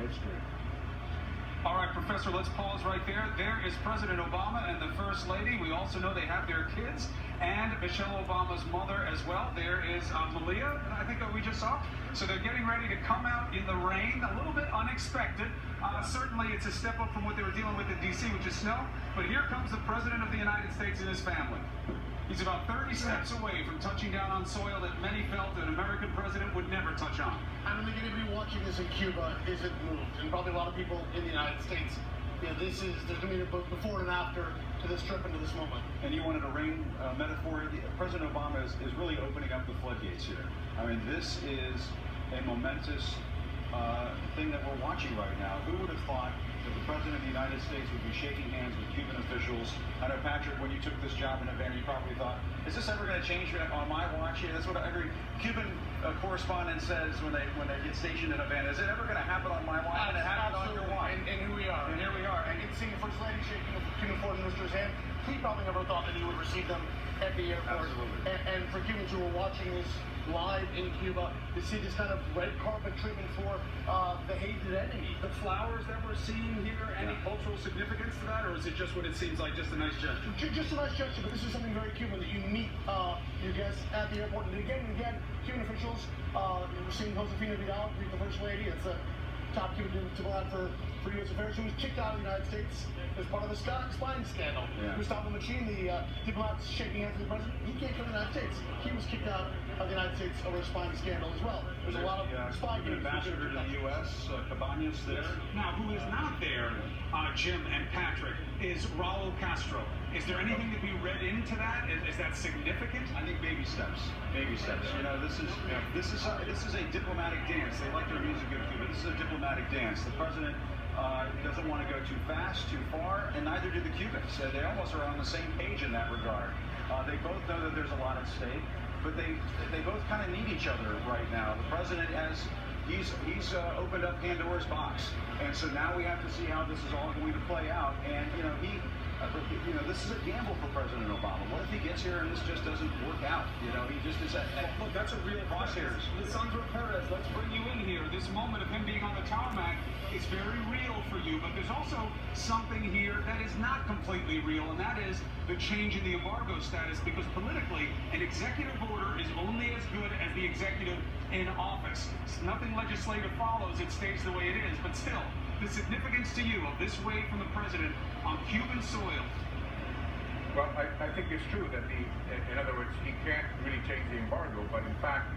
history. All right, Professor, let's pause right there. There is President Obama and the First Lady. We also know they have their kids and Michelle Obama's mother as well. There is Malia, I think we just saw. So they're getting ready to come out in the rain, a little bit unexpected. Certainly it's a step up from what they were dealing with in D.C., which is snow. But here comes the President of the United States and his family. He's about 30 steps away from touching down on soil that many felt an American president would never touch on. I don't think anybody watching this in Cuba isn't moved, and probably a lot of people in the United States. There's going to be a before and after to this trip and to this moment. And you wanted a rain metaphor. President Obama is really opening up the floodgates here. I mean, this is a momentous thing that we're watching right now. Who would have thought that the President of the United States would be shaking hands with Cuban officials? I know, Patrick, when you took this job in Havana, you probably thought, is this ever going to change on my watch? Yeah, that's what every Cuban correspondent says when they get stationed in Havana. Is it ever going to happen on my watch? And it happened on your watch. And here we are. And here we are. And seeing the First Lady shaking the Cuban foreign minister's hand, he probably never thought that he would receive them at the airport. Absolutely. And for Cubans who are watching this live in Cuba, to see this kind of red carpet treatment for the hated enemy. The flowers that we're seeing here, any cultural significance to that, or is it just what it seems like, just a nice gesture? Just a nice gesture, but this is something very Cuban, that you meet your guests at the airport. And again, Cuban officials, we're seeing Josefina Vidal greet the First Lady. It's a top Cuban diplomat for U.S Affairs, who was kicked out of the United States as part of the spying scandal. Gustavo Machin, the diplomat shaking hands with the president, he can't come to the United States. He was kicked out of the United States over a spying scandal as well. There's a lot of spy games. Ambassador to the U.S., Cabañas there. Now, who is not there, Jim and Patrick, is Raul Castro. Is there anything to be read into that? Is that significant? I think baby steps. Baby steps. You know, this is a diplomatic dance. They like their music in Cuba. This is a diplomatic dance. The president doesn't want to go too fast, too far, and neither do the Cubans. They almost are on the same page in that regard. They both know that there's a lot at stake, but they both kind of need each other right now. The president he's opened up Pandora's box, and so now we have to see how this is all going to play out. And this is a gamble for President Obama. What if he gets here and this just doesn't work out? He just is look, that's a real crosshairs. Lisandro Perez, let's bring you in here. This moment of him being on the tarmac is very real for you, but there's also something here that is not completely real, and that is the change in the embargo status, because politically, an executive order is only as good as the executive in office. Nothing legislative follows, it stays the way it is, but still, the significance to you of this wave from the president on Cuban soil. Well, I think it's true that in other words, he can't really change the embargo, but in fact,